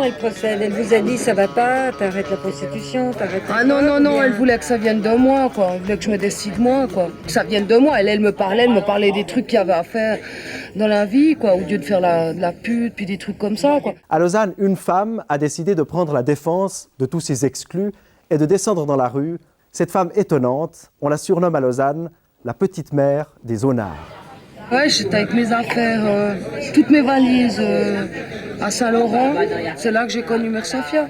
elle procède? Elle vous a dit ça va pas, t'arrêtes la prostitution, t'arrêtes... Ah non, non, non, elle voulait que ça vienne de moi, quoi. Elle voulait que je me décide moi, quoi. Que ça vienne de moi. Elle me parlait des trucs qu'il y avait à faire dans la vie, quoi. Au lieu de faire de la pute, puis des trucs comme ça, quoi. À Lausanne, une femme a décidé de prendre la défense de tous ces exclus et de descendre dans la rue. Cette femme étonnante, on la surnomme à Lausanne la petite mère des honnards. Ouais, j'étais avec mes affaires, toutes mes valises à Saint-Laurent. C'est là que j'ai connu Mère Sophia.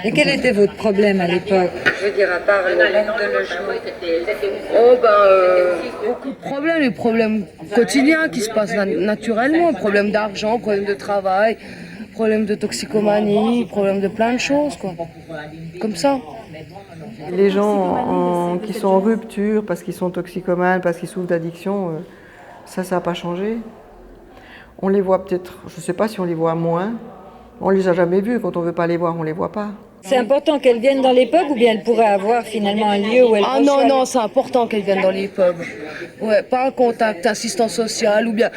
Et quel était votre problème à l'époque? Je veux dire, à part le manque de logement. Oh ben, beaucoup de problèmes, les problèmes quotidiens qui se passent naturellement, problèmes d'argent, problèmes de travail, problèmes de toxicomanie, problèmes de plein de choses, quoi. Comme ça. Les gens qui sont en rupture parce qu'ils sont toxicomanes, parce qu'ils souffrent d'addiction, ça n'a pas changé. On les voit peut-être, je ne sais pas si on les voit moins, on ne les a jamais vus, quand on ne veut pas les voir, on ne les voit pas. C'est important qu'elles viennent dans les pubs ou bien elles pourraient avoir finalement un lieu où elles Ah non, non, c'est important qu'elles viennent dans les pubs. Ouais, pas un contact, assistant social ou bien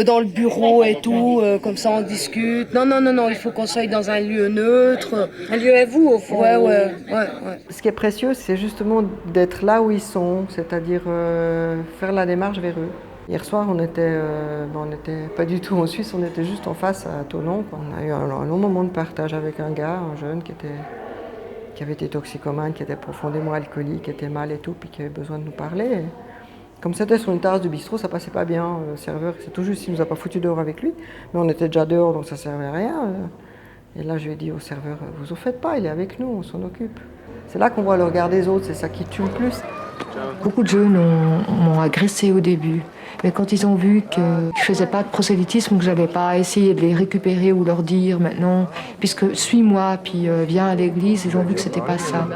dans le bureau et tout, comme ça on discute. Non, non, non, non, il faut qu'on soit dans un lieu neutre. Un lieu à vous au fond. Ouais, ouais, ouais, ouais. Ce qui est précieux, c'est justement d'être là où ils sont, c'est-à-dire faire la démarche vers eux. Hier soir, on n'était pas du tout en Suisse, on était juste en face à Thonon. On a eu un long moment de partage avec un gars, un jeune qui avait été toxicomane, qui était profondément alcoolique, qui était mal et tout, puis qui avait besoin de nous parler. Et comme c'était sur une terrasse de bistrot, ça passait pas bien. Le serveur, c'est tout juste, il nous a pas foutu dehors avec lui, mais on était déjà dehors, donc ça servait à rien. Et là, je lui ai dit au serveur, vous en faites pas, il est avec nous, on s'en occupe. C'est là qu'on voit le regard des autres, c'est ça qui tue le plus. Beaucoup de jeunes m'ont agressé au début. Mais quand ils ont vu que je faisais pas de prosélytisme, que j'avais pas essayé de les récupérer ou leur dire maintenant, puisque suis-moi, puis viens à l'église, ils ont vu que c'était pas ça.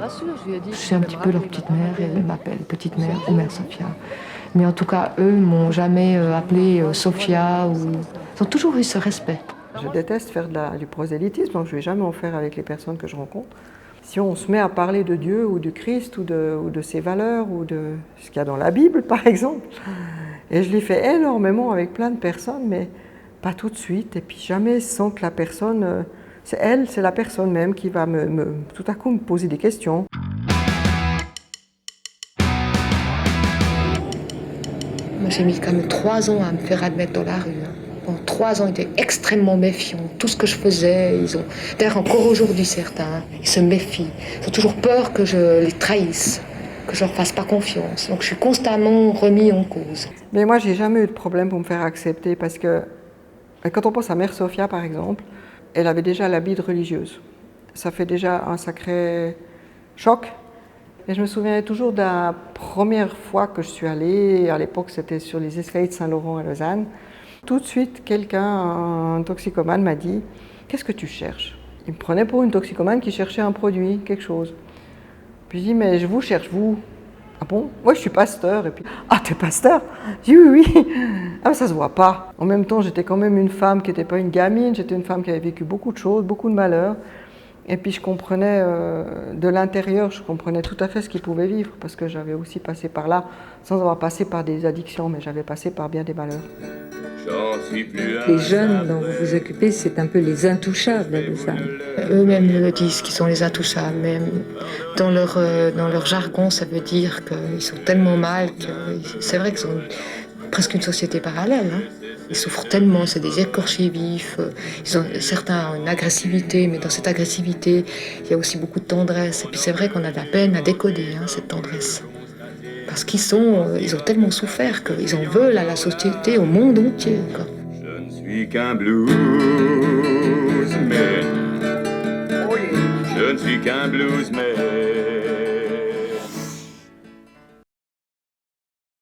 Je suis un petit peu leur petite mère, et ils m'appellent petite mère ou mère Sophia. Mais en tout cas, eux m'ont jamais appelée Sophia ou... Ils ont toujours eu ce respect. Je déteste faire du prosélytisme, donc je ne vais jamais en faire avec les personnes que je rencontre. Si on se met à parler de Dieu ou du Christ ou de ses valeurs ou de ce qu'il y a dans la Bible, par exemple, et je l'ai fait énormément avec plein de personnes, mais pas tout de suite, et puis jamais sans que la personne, c'est la personne même qui va tout à coup me poser des questions. Moi, j'ai mis quand même 3 ans à me faire admettre dans la rue. Pendant 3 ans, ils étaient extrêmement méfiants. Tout ce que je faisais, d'ailleurs, encore aujourd'hui, certains, ils se méfient. Ils ont toujours peur que je les trahisse, que je leur fasse pas confiance. Donc, je suis constamment remis en cause. Mais moi, j'ai jamais eu de problème pour me faire accepter parce que quand on pense à Mère Sophia, par exemple, elle avait déjà l'habit de religieuse. Ça fait déjà un sacré choc. Et je me souviens toujours de la première fois que je suis allée, à l'époque, c'était sur les escaliers de Saint-Laurent à Lausanne. Tout de suite, un toxicomane m'a dit « Qu'est-ce que tu cherches ?» Il me prenait pour une toxicomane qui cherchait un produit, quelque chose. Puis je dis « Mais je vous cherche, vous ?»« Ah bon ? Moi, je suis pasteur. » Et puis « Ah, t'es pasteur ?» Je dis « Oui, oui. » Ah, mais ça se voit pas. En même temps, j'étais quand même une femme qui n'était pas une gamine, j'étais une femme qui avait vécu beaucoup de choses, beaucoup de malheurs. Et puis je comprenais de l'intérieur, je comprenais tout à fait ce qu'ils pouvaient vivre, parce que j'avais aussi passé par là, sans avoir passé par des addictions, mais j'avais passé par bien des malheurs. Les jeunes dont vous vous occupez, c'est un peu les intouchables à Lausanne. Eux-mêmes le disent qu'ils sont les intouchables, mais dans leur jargon, ça veut dire qu'ils sont tellement mal que c'est vrai qu'ils sont presque une société parallèle. Hein. Ils souffrent tellement, c'est des écorchés vifs. Certains ont une agressivité, mais dans cette agressivité, il y a aussi beaucoup de tendresse. Et puis c'est vrai qu'on a de la peine à décoder cette tendresse. Parce ils ont tellement souffert qu'ils en veulent à la société, au monde entier. Quoi. Je ne suis qu'un bluesman. Je ne suis qu'un bluesman.